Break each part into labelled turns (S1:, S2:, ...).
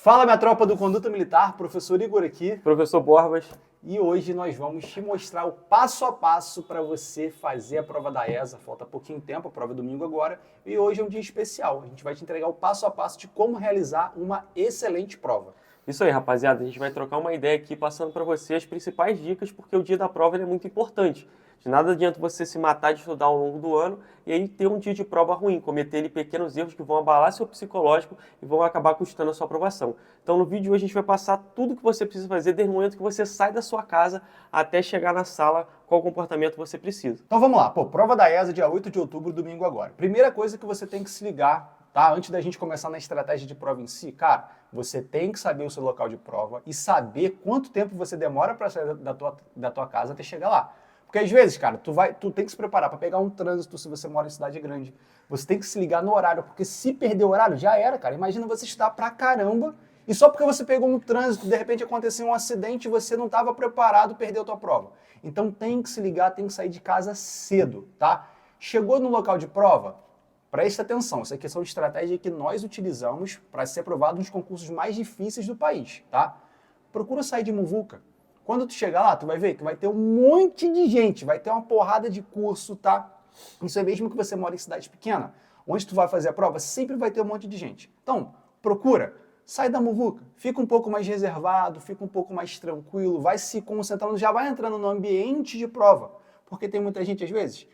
S1: Fala, minha tropa do Conduta Militar, professor Igor aqui.
S2: Professor Borbas.
S1: E hoje nós vamos te mostrar o passo a passo para você fazer a prova da ESA. Falta pouquinho tempo, a prova é domingo agora. E hoje é um dia especial. A gente vai te entregar o passo a passo de como realizar uma excelente prova.
S2: Isso aí, rapaziada. A gente vai trocar uma ideia aqui, passando para você as principais dicas, porque o dia da prova é muito importante. De nada adianta você se matar de estudar ao longo do ano e aí ter um dia de prova ruim, cometer pequenos erros que vão abalar seu psicológico e vão acabar custando a sua aprovação. Então no vídeo de hoje a gente vai passar tudo que você precisa fazer desde o momento que você sai da sua casa até chegar na sala, qual comportamento você precisa.
S1: Então vamos lá, prova da ESA dia 8 de outubro, domingo agora. Primeira coisa que você tem que se ligar, tá? Antes da gente começar na estratégia de prova em si, cara, você tem que saber o seu local de prova e saber quanto tempo você demora para sair da tua casa até chegar lá. Porque às vezes, cara, tu tem que se preparar para pegar um trânsito se você mora em cidade grande. Você tem que se ligar no horário, porque se perder o horário, já era, cara. Imagina você estudar pra caramba e só porque você pegou um trânsito, de repente aconteceu um acidente e você não estava preparado, perdeu a tua prova. Então tem que se ligar, tem que sair de casa cedo, tá? Chegou no local de prova, preste atenção. Isso aqui são estratégias que nós utilizamos para ser aprovado nos concursos mais difíceis do país, tá? Procura sair de muvuca. Quando tu chegar lá, tu vai ver que vai ter um monte de gente, vai ter uma porrada de curso, tá? Isso é mesmo que você mora em cidade pequena, onde tu vai fazer a prova, sempre vai ter um monte de gente. Então, procura, sai da muvuca, fica um pouco mais reservado, fica um pouco mais tranquilo, vai se concentrando, já vai entrando no ambiente de prova, porque tem muita gente, às vezes,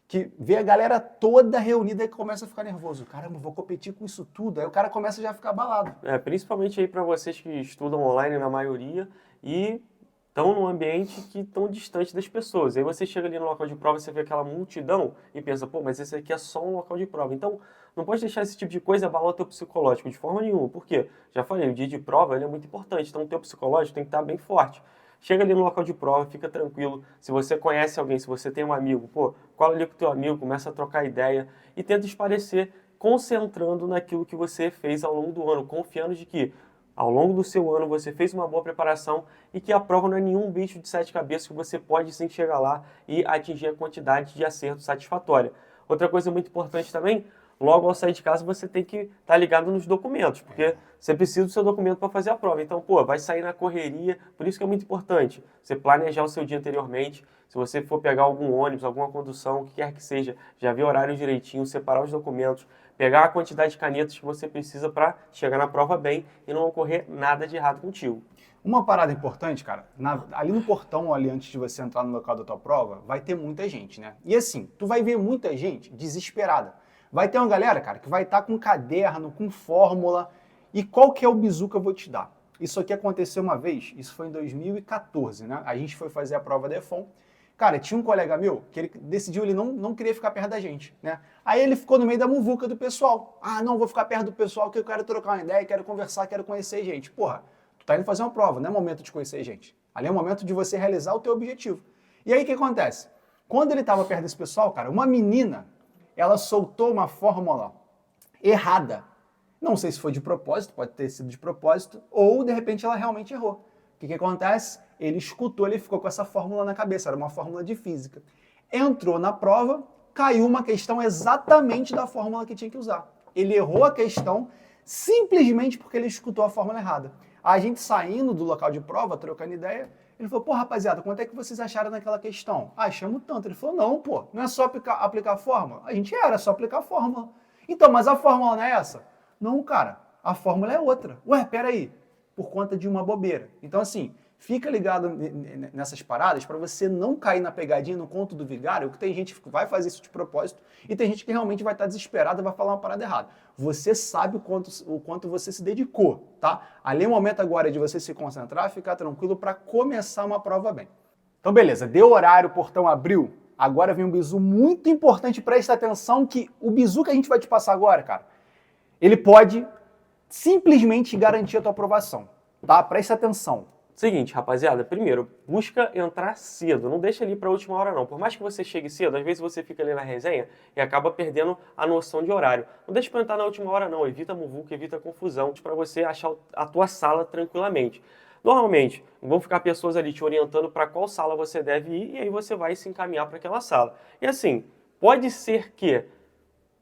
S1: que vê a galera toda reunida e começa a ficar nervoso. Caramba, vou competir com isso tudo. Aí o cara começa já a ficar abalado.
S2: Principalmente aí para vocês que estudam online na maioria e estão num ambiente que estão distante das pessoas. Aí você chega ali no local de prova, você vê aquela multidão e pensa, pô, mas esse aqui é só um local de prova. Então, não pode deixar esse tipo de coisa abalar o teu psicológico de forma nenhuma. Por quê? Já falei, o dia de prova ele é muito importante, então o teu psicológico tem que estar bem forte. Chega ali no local de prova, fica tranquilo. Se você conhece alguém, se você tem um amigo, pô, cola ali com o teu amigo, começa a trocar ideia e tenta esparecer, concentrando naquilo que você fez ao longo do ano, confiando de que ao longo do seu ano você fez uma boa preparação e que a prova não é nenhum bicho de sete cabeças que você pode sim chegar lá e atingir a quantidade de acerto satisfatória. Outra coisa muito importante também, logo ao sair de casa você tem que estar ligado nos documentos, porque você precisa do seu documento para fazer a prova. Então, pô, vai sair na correria, por isso que é muito importante você planejar o seu dia anteriormente. Se você for pegar algum ônibus, alguma condução, o que quer que seja, já ver o horário direitinho, separar os documentos, pegar a quantidade de canetas que você precisa para chegar na prova bem e não ocorrer nada de errado contigo.
S1: Uma parada importante, cara, ali no portão, ali antes de você entrar no local da tua prova, vai ter muita gente, né? E assim, tu vai ver muita gente desesperada. Vai ter uma galera, cara, que vai estar com caderno, com fórmula. E qual que é o bizu que eu vou te dar? Isso aqui aconteceu uma vez, isso foi em 2014, né? A gente foi fazer a prova da EFON. Cara, tinha um colega meu que ele decidiu, ele não queria ficar perto da gente, né? Aí ele ficou no meio da muvuca do pessoal. Ah, não, vou ficar perto do pessoal que eu quero trocar uma ideia, quero conversar, quero conhecer gente. Porra, tu tá indo fazer uma prova, não é momento de conhecer gente. Ali é o momento de você realizar o teu objetivo. E aí o que acontece? Quando ele tava perto desse pessoal, cara, uma menina, ela soltou uma fórmula errada. Não sei se foi de propósito, pode ter sido de propósito, ou de repente ela realmente errou. O que acontece? Ele escutou, ele ficou com essa fórmula na cabeça, era uma fórmula de física. Entrou na prova, caiu uma questão exatamente da fórmula que tinha que usar. Ele errou a questão simplesmente porque ele escutou a fórmula errada. A gente saindo do local de prova, trocando ideia, ele falou, pô, rapaziada, quanto é que vocês acharam naquela questão? Ah, achamos tanto. Ele falou, não, pô, não é só aplicar a fórmula? A gente era só aplicar a fórmula. Então, mas a fórmula não é essa? Não, cara, a fórmula é outra. Ué, peraí, por conta de uma bobeira. Então, assim, fica ligado nessas paradas para você não cair na pegadinha, no conto do vigário, que tem gente que vai fazer isso de propósito e tem gente que realmente vai estar desesperada e vai falar uma parada errada. Você sabe o quanto você se dedicou, tá? Ali é o momento agora de você se concentrar, ficar tranquilo para começar uma prova bem. Então, beleza, deu horário, o portão abriu, agora vem um bizu muito importante, presta atenção que o bizu que a gente vai te passar agora, cara, ele pode simplesmente garantir a tua aprovação, tá? Presta atenção.
S2: Seguinte, rapaziada, primeiro, busca entrar cedo, não deixa ali para a última hora não. Por mais que você chegue cedo, às vezes você fica ali na resenha e acaba perdendo a noção de horário. Não deixa para entrar na última hora não, evita muvuca, evita confusão, para você achar a tua sala tranquilamente. Normalmente, vão ficar pessoas ali te orientando para qual sala você deve ir e aí você vai se encaminhar para aquela sala. E assim, pode ser que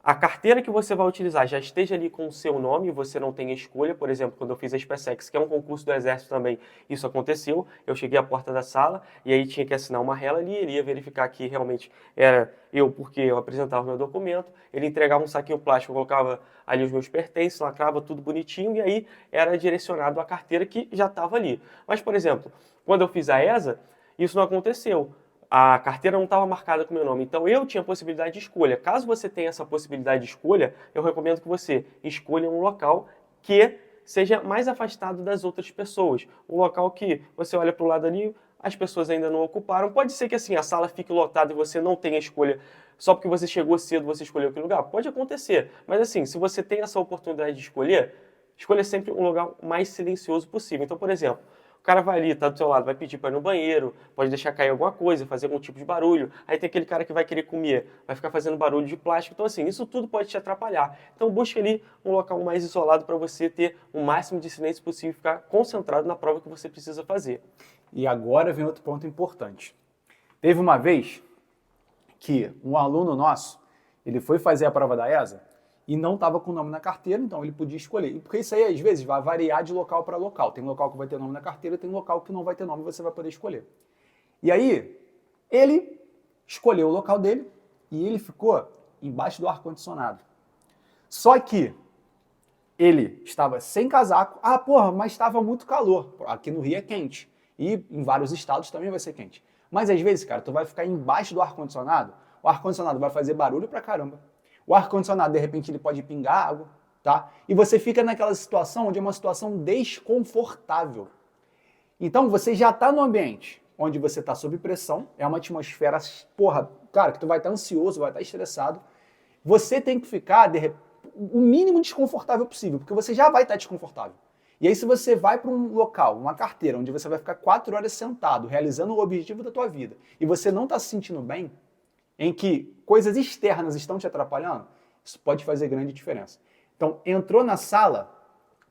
S2: a carteira que você vai utilizar já esteja ali com o seu nome, você não tem escolha. Por exemplo, quando eu fiz a SpaceX, que é um concurso do Exército também, isso aconteceu. Eu cheguei à porta da sala e aí tinha que assinar uma rela ali, ele ia verificar que realmente era eu, porque eu apresentava o meu documento, ele entregava um saquinho plástico, eu colocava ali os meus pertences, lacrava tudo bonitinho e aí era direcionado à carteira que já estava ali. Mas, por exemplo, quando eu fiz a ESA, isso não aconteceu. A carteira não estava marcada com o meu nome, então eu tinha possibilidade de escolha. Caso você tenha essa possibilidade de escolha, eu recomendo que você escolha um local que seja mais afastado das outras pessoas. Um local que você olha para o lado ali, as pessoas ainda não ocuparam. Pode ser que assim a sala fique lotada e você não tenha escolha só porque você chegou cedo, você escolheu aquele lugar. Pode acontecer, mas assim, se você tem essa oportunidade de escolher, escolha sempre um lugar mais silencioso possível. Então, por exemplo, o cara vai ali, tá do seu lado, vai pedir para ir no banheiro, pode deixar cair alguma coisa, fazer algum tipo de barulho. Aí tem aquele cara que vai querer comer, vai ficar fazendo barulho de plástico. Então, assim, isso tudo pode te atrapalhar. Então, busque ali um local mais isolado para você ter o máximo de silêncio possível e ficar concentrado na prova que você precisa fazer.
S1: E agora vem outro ponto importante. Teve uma vez que um aluno nosso, ele foi fazer a prova da ESA e não estava com o nome na carteira, então ele podia escolher. Porque isso aí, às vezes, vai variar de local para local. Tem local que vai ter nome na carteira, tem local que não vai ter nome, você vai poder escolher. E aí, ele escolheu o local dele e ele ficou embaixo do ar-condicionado. Só que ele estava sem casaco. Ah, porra, mas estava muito calor. Aqui no Rio é quente. E em vários estados também vai ser quente. Mas às vezes, cara, tu vai ficar embaixo do ar-condicionado, o ar-condicionado vai fazer barulho pra caramba. O ar-condicionado, de repente, ele pode pingar água, tá? E você fica naquela situação onde é uma situação desconfortável. Então, você já tá no ambiente onde você tá sob pressão, é uma atmosfera, porra, cara, que tu vai estar ansioso, vai estar estressado. Você tem que ficar, o mínimo desconfortável possível, porque você já vai estar desconfortável. E aí, se você vai para um local, uma carteira, onde você vai ficar 4 horas sentado, realizando o objetivo da tua vida, e você não está se sentindo bem, em que coisas externas estão te atrapalhando, isso pode fazer grande diferença. Então, entrou na sala,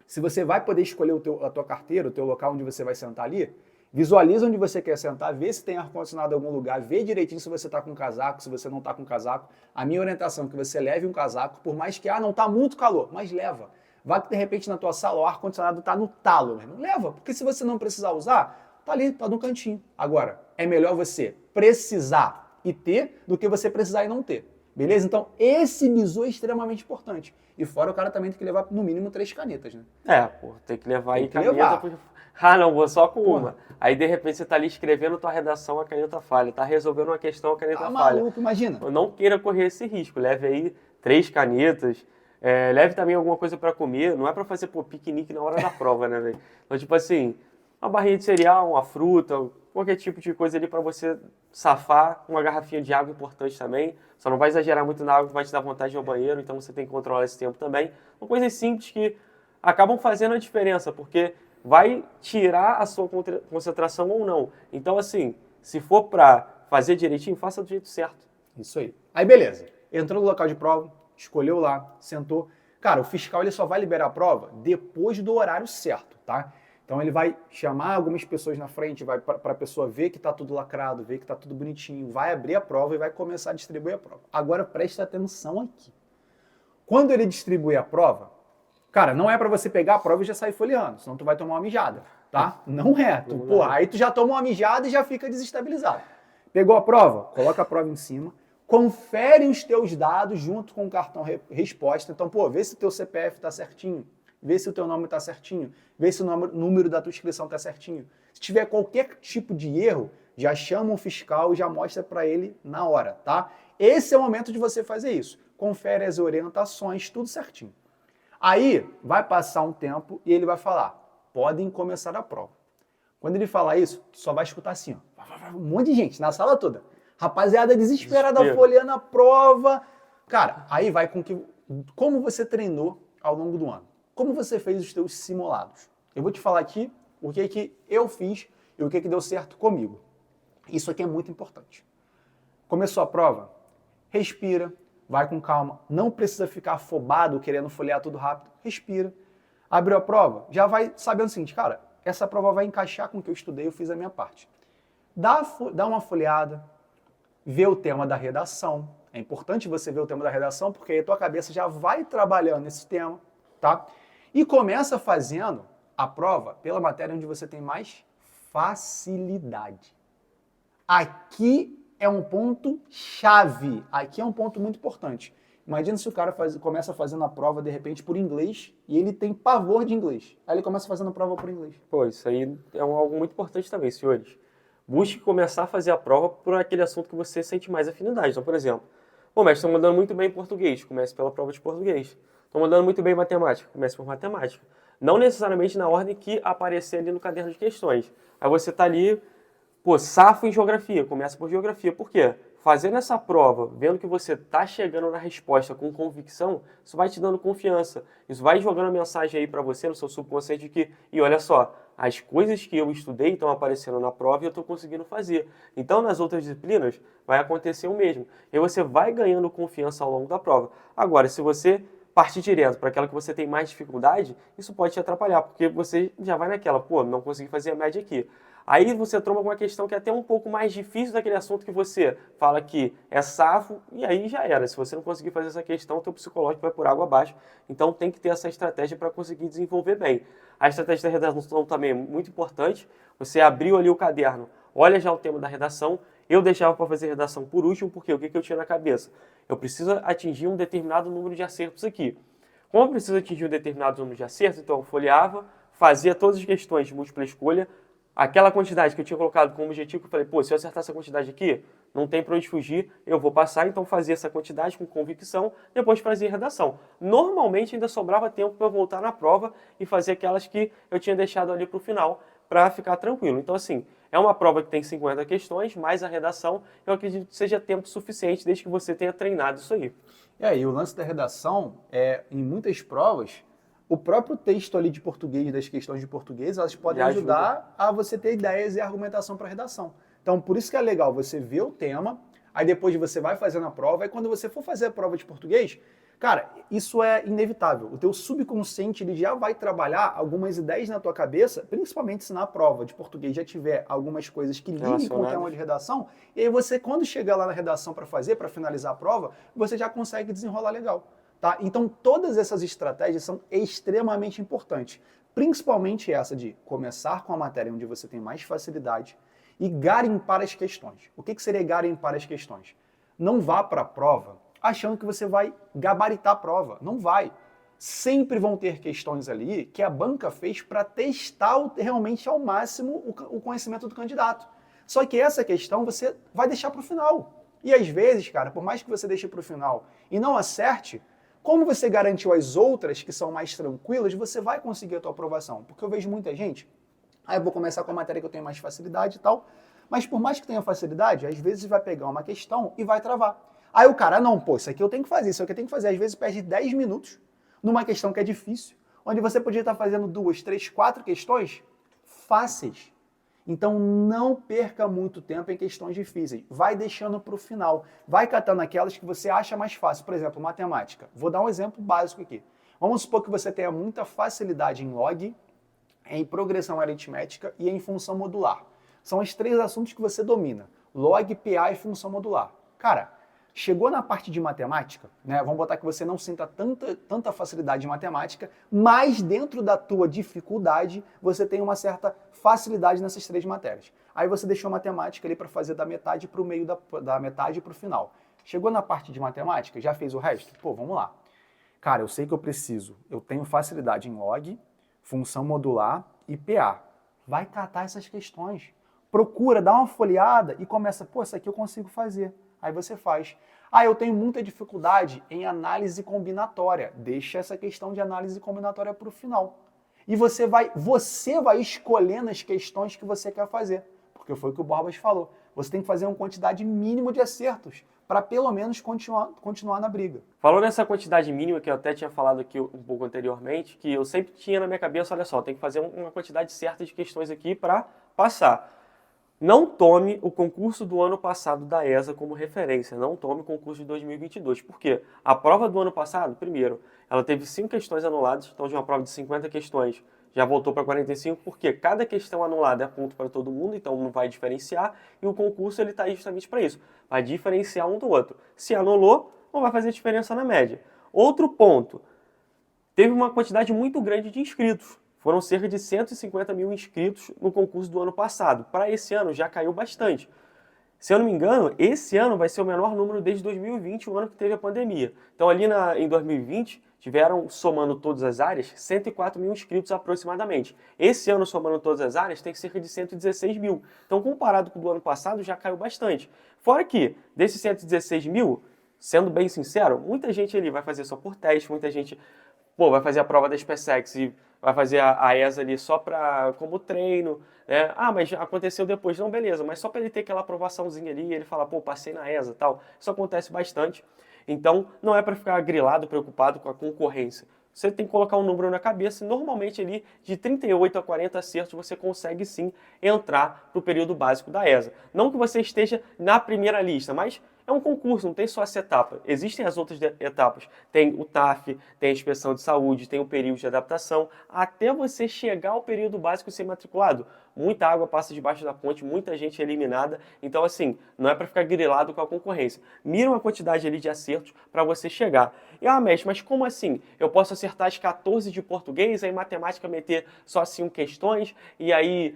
S1: se você vai poder escolher a tua carteira, o teu local onde você vai sentar ali, visualiza onde você quer sentar, vê se tem ar-condicionado em algum lugar, vê direitinho se você está com casaco, se você não está com casaco. A minha orientação é que você leve um casaco, por mais que, não está muito calor, mas leva. Vai que de repente na tua sala o ar-condicionado está no talo, né? Não leva, porque se você não precisar usar, tá ali, tá no cantinho. Agora, é melhor você precisar e ter do que você precisar e não ter. Beleza? Então, esse bizu é extremamente importante. E fora o cara também tem que levar no mínimo 3 canetas, né?
S2: Pô, tem que levar aí caneta.
S1: Levar.
S2: Porque... não, vou só com uma. Aí, de repente, você tá ali escrevendo tua redação, a caneta falha. Tá resolvendo uma questão, a caneta falha.
S1: Maluco, imagina.
S2: Não queira correr esse risco. Leve aí 3 canetas. Leve também alguma coisa para comer. Não é para fazer piquenique na hora da prova, né, velho? Então, tipo assim, uma barrinha de cereal, uma fruta, qualquer tipo de coisa ali para você safar. Uma garrafinha de água importante também. Só não vai exagerar muito na água que vai te dar vontade de ir ao banheiro, então você tem que controlar esse tempo também. São coisas simples que acabam fazendo a diferença, porque vai tirar a sua concentração ou não. Então, assim, se for para fazer direitinho, faça do jeito certo.
S1: Isso aí. Aí, beleza. Entrou no local de prova, escolheu lá, sentou. Cara, o fiscal ele só vai liberar a prova depois do horário certo, tá? Então ele vai chamar algumas pessoas na frente, vai para a pessoa ver que está tudo lacrado, ver que está tudo bonitinho, vai abrir a prova e vai começar a distribuir a prova. Agora presta atenção aqui. Quando ele distribuir a prova, cara, não é para você pegar a prova e já sair folheando, senão tu vai tomar uma mijada, tá? Não é. Aí tu já toma uma mijada e já fica desestabilizado. Pegou a prova? Coloca a prova em cima. Confere os teus dados junto com o cartão resposta. Então, vê se o teu CPF está certinho, vê se o teu nome está certinho, vê se o número da tua inscrição está certinho. Se tiver qualquer tipo de erro, já chama o fiscal e já mostra para ele na hora, tá? Esse é o momento de você fazer isso. Confere as orientações, tudo certinho. Aí, vai passar um tempo e ele vai falar, podem começar a prova. Quando ele falar isso, tu só vai escutar assim, ó, um monte de gente na sala toda. Rapaziada desesperada, folheando a prova. Cara, aí vai com que... Como você treinou ao longo do ano? Como você fez os teus simulados? Eu vou te falar aqui o que eu fiz e o que deu certo comigo. Isso aqui é muito importante. Começou a prova? Respira, vai com calma. Não precisa ficar afobado, querendo folhear tudo rápido. Respira. Abriu a prova? Já vai sabendo o seguinte, cara, essa prova vai encaixar com o que eu estudei, eu fiz a minha parte. Dá uma folheada. Vê o tema da redação, É importante você ver o tema da redação, porque aí a tua cabeça já vai trabalhando nesse tema, tá? E começa fazendo a prova pela matéria onde você tem mais facilidade. Aqui é um ponto chave, aqui é um ponto muito importante. Imagina se o cara começa fazendo a prova, de repente, por inglês, e ele tem pavor de inglês. Aí ele começa fazendo a prova por inglês.
S2: Pô, isso aí é algo muito importante também, senhores. Busque começar a fazer a prova por aquele assunto que você sente mais afinidade. Então, por exemplo, pô, mestre, estou mandando muito bem em português, comece pela prova de português. Estou mandando muito bem em matemática, comece por matemática. Não necessariamente na ordem que aparecer ali no caderno de questões. Aí você está ali, pô, safo em geografia, começa por geografia. Por quê? Fazendo essa prova, vendo que você está chegando na resposta com convicção, isso vai te dando confiança. Isso vai jogando a mensagem aí para você, no seu subconsciente, de que, e olha só, as coisas que eu estudei estão aparecendo na prova e eu estou conseguindo fazer. Então, nas outras disciplinas, vai acontecer o mesmo. E você vai ganhando confiança ao longo da prova. Agora, se você partir direto para aquela que você tem mais dificuldade, isso pode te atrapalhar, porque você já vai naquela, pô, não consegui fazer a média aqui. Aí você tromba com uma questão que é até um pouco mais difícil daquele assunto que você fala que é safo, e aí já era. Se você não conseguir fazer essa questão, o teu psicológico vai por água abaixo. Então tem que ter essa estratégia para conseguir desenvolver bem. A estratégia da redação também é muito importante. Você abriu ali o caderno, olha já o tema da redação. Eu deixava para fazer redação por último, porque o que eu tinha na cabeça? Eu preciso atingir um determinado número de acertos aqui. Como eu preciso atingir um determinado número de acertos, então eu folheava, fazia todas as questões de múltipla escolha. Aquela quantidade que eu tinha colocado como objetivo, eu falei, pô, se eu acertar essa quantidade aqui, não tem para onde fugir, eu vou passar, então fazia essa quantidade com convicção, depois fazia redação. Normalmente ainda sobrava tempo para eu voltar na prova e fazer aquelas que eu tinha deixado ali para o final, para ficar tranquilo. Então, assim, é uma prova que tem 50 questões, mais a redação, eu acredito que seja tempo suficiente, desde que você tenha treinado isso aí.
S1: E o lance da redação, em muitas provas, o próprio texto ali de português, das questões de português, elas podem ajudar a você ter ideias e argumentação para redação. Então, por isso que é legal você ver o tema, aí depois você vai fazendo a prova, e quando você for fazer a prova de português, cara, isso é inevitável. O teu subconsciente ele já vai trabalhar algumas ideias na tua cabeça, principalmente se na prova de português já tiver algumas coisas que liguem com o tema de redação, e aí você, quando chegar lá na redação para fazer, para finalizar a prova, você já consegue desenrolar legal. Tá? Então, todas essas estratégias são extremamente importantes, principalmente essa de começar com a matéria onde você tem mais facilidade e garimpar as questões. O que seria garimpar as questões? Não vá para a prova achando que você vai gabaritar a prova. Não vai. Sempre vão ter questões ali que a banca fez para testar realmente ao máximo o conhecimento do candidato. Só que essa questão você vai deixar para o final. E às vezes, cara, por mais que você deixe para o final e não acerte, como você garantiu as outras que são mais tranquilas, você vai conseguir a tua aprovação. Porque eu vejo muita gente, eu vou começar com a matéria que eu tenho mais facilidade e tal, mas por mais que tenha facilidade, às vezes vai pegar uma questão e vai travar. Aí o cara, não, pô, isso aqui eu tenho que fazer, isso aqui eu tenho que fazer. Às vezes perde 10 minutos numa questão que é difícil, onde você podia estar fazendo 2, 3, 4 questões fáceis. Então não perca muito tempo em questões difíceis. Vai deixando para o final. Vai catando aquelas que você acha mais fácil. Por exemplo, matemática. Vou dar um exemplo básico aqui. Vamos supor que você tenha muita facilidade em log, em progressão aritmética e em função modular. São os 3 assuntos que você domina. Log, PA e função modular. Cara, chegou na parte de matemática, né? Vamos botar que você não sinta tanta facilidade em matemática, mas dentro da tua dificuldade, você tem uma certa facilidade nessas 3 matérias. Aí você deixou a matemática ali para fazer da metade para o meio, da metade para o final. Chegou na parte de matemática, já fez o resto? Pô, vamos lá. Cara, eu sei que eu tenho facilidade em log, função modular e PA. Vai catar essas questões. Procura, dá uma folheada e começa, pô, isso aqui eu consigo fazer. Aí você faz. Eu tenho muita dificuldade em análise combinatória. Deixa essa questão de análise combinatória para o final. E você vai escolhendo as questões que você quer fazer. Porque foi o que o Borbas falou. Você tem que fazer uma quantidade mínima de acertos para pelo menos continuar na briga.
S2: Falou nessa quantidade mínima que eu até tinha falado aqui um pouco anteriormente, que eu sempre tinha na minha cabeça, olha só, tem que fazer uma quantidade certa de questões aqui para passar. Não tome o concurso do ano passado da ESA como referência, não tome o concurso de 2022. Por quê? A prova do ano passado, primeiro, ela teve 5 questões anuladas, então de uma prova de 50 questões, já voltou para 45, porque cada questão anulada é ponto para todo mundo, então não vai diferenciar, e o concurso ele está justamente para isso, vai diferenciar um do outro. Se anulou, não vai fazer diferença na média. Outro ponto, teve uma quantidade muito grande de inscritos. Foram cerca de 150 mil inscritos no concurso do ano passado. Para esse ano já caiu bastante. Se eu não me engano, esse ano vai ser o menor número desde 2020, o ano que teve a pandemia. Então ali em 2020, tiveram, somando todas as áreas, 104 mil inscritos aproximadamente. Esse ano, somando todas as áreas, tem cerca de 116 mil. Então, comparado com o do ano passado, já caiu bastante. Fora que, desses 116 mil, sendo bem sincero, muita gente ali vai fazer só por teste, muita gente vai fazer a prova da SpaceX e vai fazer a ESA ali só como treino, né? Ah, mas aconteceu depois. Não, beleza, mas só para ele ter aquela aprovaçãozinha ali, ele fala, pô, passei na ESA e tal. Isso acontece bastante. Então, não é para ficar grilado, preocupado com a concorrência. Você tem que colocar um número na cabeça e normalmente ali de 38 a 40 acertos você consegue sim entrar para o período básico da ESA. Não que você esteja na primeira lista, mas é um concurso, não tem só essa etapa. Existem as outras etapas. Tem o TAF, tem a inspeção de saúde, tem o período de adaptação, até você chegar ao período básico e ser matriculado. Muita água passa debaixo da ponte, muita gente é eliminada. Então, assim, não é para ficar grilado com a concorrência. Mira uma quantidade ali de acertos para você chegar. E, mestre, mas como assim? Eu posso acertar as 14 de português, aí matemática meter só 5 questões, e aí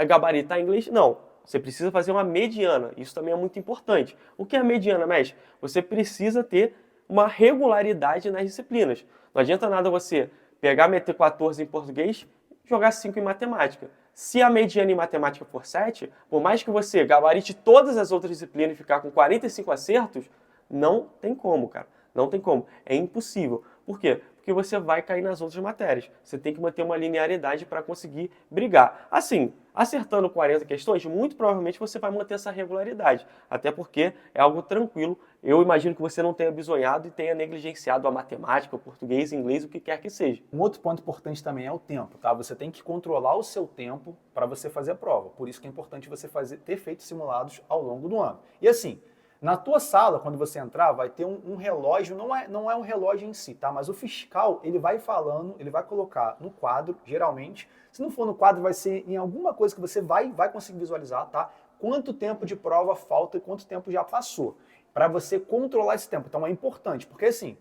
S2: gabaritar em inglês? Não. Você precisa fazer uma mediana, isso também é muito importante. O que é a mediana, mestre? Você precisa ter uma regularidade nas disciplinas. Não adianta nada você pegar, meter 14 em português, jogar 5 em matemática. Se a mediana em matemática for 7, por mais que você gabarite todas as outras disciplinas e ficar com 45 acertos, não tem como, cara. Não tem como. É impossível. Por quê? Porque você vai cair nas outras matérias. Você tem que manter uma linearidade para conseguir brigar. Assim, acertando 40 questões, muito provavelmente você vai manter essa regularidade. Até porque é algo tranquilo. Eu imagino que você não tenha bisonhado e tenha negligenciado a matemática, o português, o inglês, o que quer que seja.
S1: Um outro ponto importante também é o tempo, tá? Você tem que controlar o seu tempo para você fazer a prova. Por isso que é importante você ter feito simulados ao longo do ano. E assim, na tua sala, quando você entrar, vai ter um relógio, não é um relógio em si, tá? Mas o fiscal, ele vai falando, ele vai colocar no quadro, geralmente. Se não for no quadro, vai ser em alguma coisa que você vai conseguir visualizar, tá? Quanto tempo de prova falta e quanto tempo já passou. Para você controlar esse tempo. Então é importante, porque assim,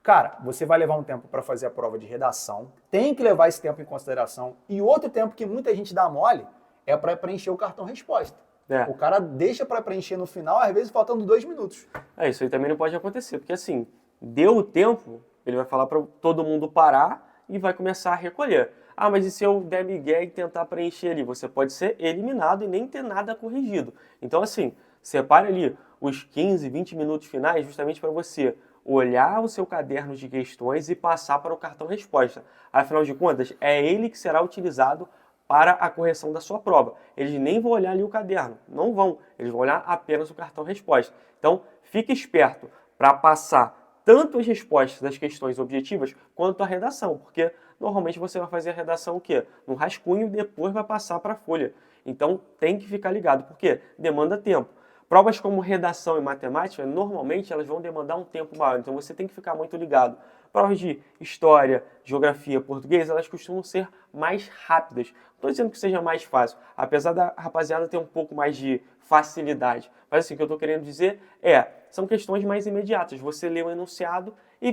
S1: cara, você vai levar um tempo para fazer a prova de redação, tem que levar esse tempo em consideração. E outro tempo que muita gente dá mole é para preencher o cartão resposta.
S2: É.
S1: O cara deixa para preencher no final, às vezes faltando 2 minutos.
S2: Isso aí também não pode acontecer, porque assim, deu o tempo, ele vai falar para todo mundo parar e vai começar a recolher. Ah, mas e se eu der migué e tentar preencher ali? Você pode ser eliminado e nem ter nada corrigido. Então assim, separe ali os 15, 20 minutos finais justamente para você olhar o seu caderno de questões e passar para o cartão resposta. Afinal de contas, é ele que será utilizado para a correção da sua prova. Eles nem vão olhar ali o caderno, não vão. Eles vão olhar apenas o cartão resposta. Então, fique esperto para passar tanto as respostas das questões objetivas quanto a redação, porque normalmente você vai fazer a redação o quê? No rascunho e depois vai passar para a folha. Então, tem que ficar ligado, porque demanda tempo. Provas como redação e matemática, normalmente elas vão demandar um tempo maior, então você tem que ficar muito ligado. Provas de história, geografia, português, elas costumam ser mais rápidas. Não estou dizendo que seja mais fácil, apesar da rapaziada ter um pouco mais de facilidade. Mas assim, o que eu estou querendo dizer são questões mais imediatas. Você lê o enunciado e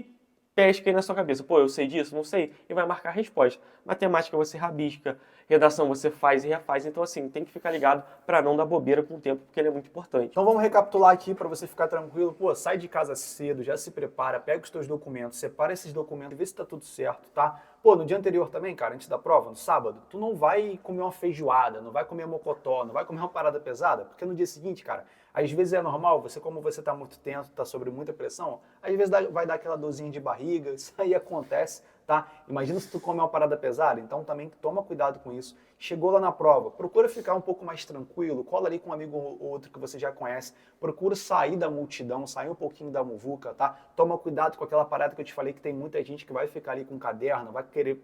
S2: pesca aí na sua cabeça. Pô, eu sei disso? Não sei? E vai marcar a resposta. Matemática você rabisca, redação você faz e refaz. Então assim, tem que ficar ligado para não dar bobeira com o tempo, porque ele é muito importante.
S1: Então vamos recapitular aqui para você ficar tranquilo. Pô, sai de casa cedo, já se prepara, pega os teus documentos, separa esses documentos, vê se tá tudo certo, tá? Pô, no dia anterior também, cara, antes da prova, no sábado, tu não vai comer uma feijoada, não vai comer mocotó, não vai comer uma parada pesada, porque no dia seguinte, cara, às vezes é normal, como você tá muito tenso, tá sob muita pressão, às vezes vai dar aquela dorzinha de barriga, isso aí acontece, tá? Imagina se tu come uma parada pesada, então também toma cuidado com isso. Chegou lá na prova, procura ficar um pouco mais tranquilo, cola ali com um amigo ou outro que você já conhece, procura sair da multidão, sair um pouquinho da muvuca, tá? Toma cuidado com aquela parada que eu te falei que tem muita gente que vai ficar ali com um caderno, vai querer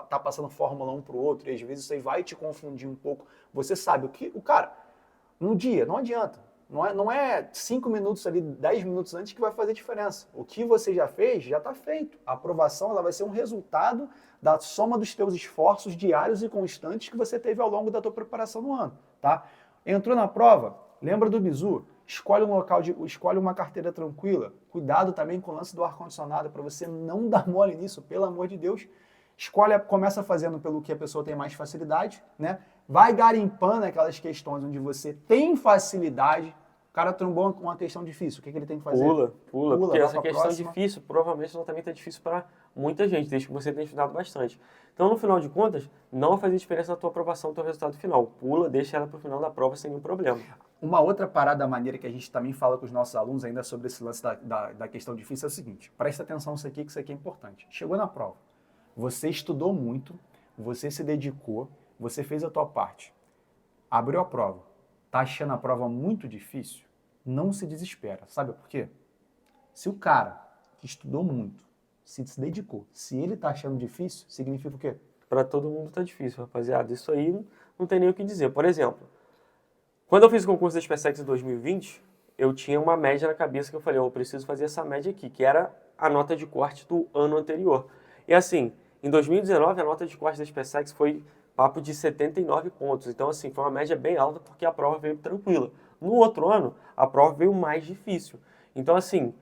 S1: tá passando Fórmula 1 pro outro, e às vezes isso aí vai te confundir um pouco. Você sabe o cara, no dia, não adianta. Não é 5 minutos ali, 10 minutos antes que vai fazer diferença. O que você já fez, já está feito. A aprovação ela vai ser um resultado da soma dos teus esforços diários e constantes que você teve ao longo da tua preparação no ano, tá? Entrou na prova, lembra do bizu? Escolhe uma carteira tranquila. Cuidado também com o lance do ar-condicionado para você não dar mole nisso, pelo amor de Deus. Começa fazendo pelo que a pessoa tem mais facilidade, né? Vai garimpando aquelas questões onde você tem facilidade. O cara trombou com uma questão difícil, o que ele tem que fazer?
S2: Pula, porque essa questão
S1: próxima.
S2: difícil provavelmente ela também está difícil para muita gente, desde que você tenha estudado bastante. Então, no final de contas, não vai fazer diferença na tua aprovação, no teu resultado final. Pula, deixa ela para o final da prova sem nenhum problema.
S1: Uma outra parada maneira que a gente também fala com os nossos alunos ainda sobre esse lance da questão difícil é o seguinte, presta atenção nisso aqui, que isso aqui é importante. Chegou na prova, você estudou muito, você se dedicou, você fez a tua parte, abriu a prova, tá achando a prova muito difícil, não se desespera. Sabe por quê? Se o cara que estudou muito, se dedicou, se ele tá achando difícil, significa o quê?
S2: Para todo mundo tá difícil, rapaziada. Isso aí não tem nem o que dizer. Por exemplo, quando eu fiz o concurso da SpaceX em 2020, eu tinha uma média na cabeça que eu falei, eu preciso fazer essa média aqui, que era a nota de corte do ano anterior. E assim, em 2019, a nota de corte da SpaceX foi papo de 79 pontos. Então, assim, foi uma média bem alta porque a prova veio tranquila. No outro ano, a prova veio mais difícil. Então, assim,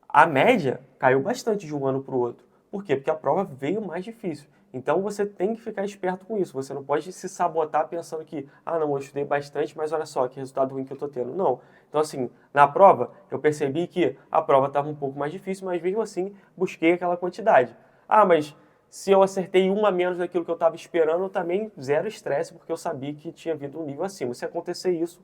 S2: a média caiu bastante de um ano para o outro. Por quê? Porque a prova veio mais difícil. Então, você tem que ficar esperto com isso. Você não pode se sabotar pensando que, ah, não, eu estudei bastante, mas olha só que resultado ruim que eu estou tendo. Não. Então, assim, na prova, eu percebi que a prova estava um pouco mais difícil, mas mesmo assim, busquei aquela quantidade. Ah, mas se eu acertei uma menos daquilo que eu estava esperando, também zero estresse, porque eu sabia que tinha vindo um nível acima. Se acontecer isso,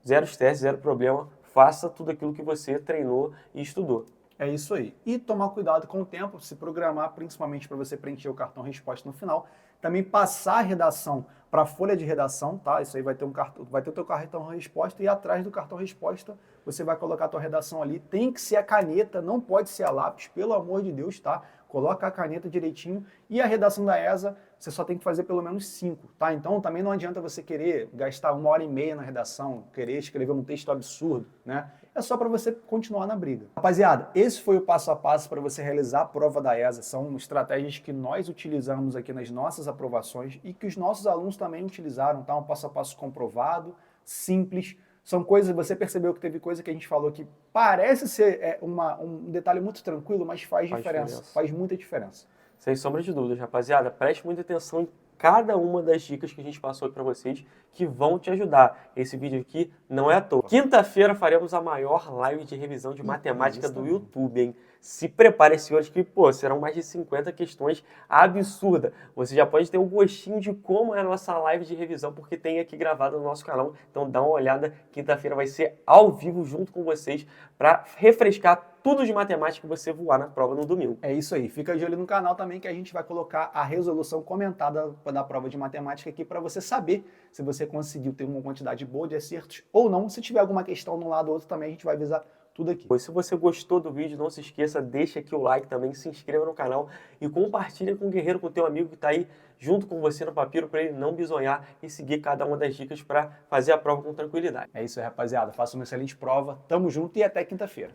S2: zero estresse, zero problema, faça tudo aquilo que você treinou e estudou.
S1: É isso aí. E tomar cuidado com o tempo, se programar principalmente para você preencher o cartão resposta no final. Também passar a redação para a folha de redação, tá? Isso aí vai ter o teu cartão resposta e atrás do cartão resposta você vai colocar a tua redação ali. Tem que ser a caneta, não pode ser a lápis, pelo amor de Deus, tá? Coloca a caneta direitinho e a redação da ESA você só tem que fazer pelo menos 5, tá? Então também não adianta você querer gastar 1h30 na redação, querer escrever um texto absurdo, né? É só para você continuar na briga. Rapaziada, esse foi o passo a passo para você realizar a prova da ESA. São estratégias que nós utilizamos aqui nas nossas aprovações e que os nossos alunos também utilizaram, tá? Um passo a passo comprovado, simples. São coisas, você percebeu que teve coisa que a gente falou que parece ser um detalhe muito tranquilo, mas faz diferença, faz muita diferença.
S2: Sem sombra de dúvidas, rapaziada. Preste muita atenção em cada uma das dicas que a gente passou aqui para vocês, que vão te ajudar. Esse vídeo aqui não é à toa. Quinta-feira faremos a maior live de revisão de matemática do YouTube, hein? Se prepare, senhores, que, pô, serão mais de 50 questões absurdas. Você já pode ter um gostinho de como é a nossa live de revisão, porque tem aqui gravado no nosso canal. Então dá uma olhada, quinta-feira vai ser ao vivo junto com vocês para refrescar tudo de matemática que você voar na prova no domingo.
S1: É isso aí. Fica de olho no canal também que a gente vai colocar a resolução comentada da prova de matemática aqui para você saber se você conseguiu ter uma quantidade boa de acertos ou não. Se tiver alguma questão de um lado ou outro também a gente vai avisar tudo aqui.
S2: Se você gostou do vídeo, não se esqueça, deixa aqui o like também, se inscreva no canal e compartilha com o guerreiro, com o teu amigo que está aí junto com você no papiro para ele não bisonhar e seguir cada uma das dicas para fazer a prova com tranquilidade.
S1: É isso aí, rapaziada. Faça uma excelente prova. Tamo junto e até quinta-feira.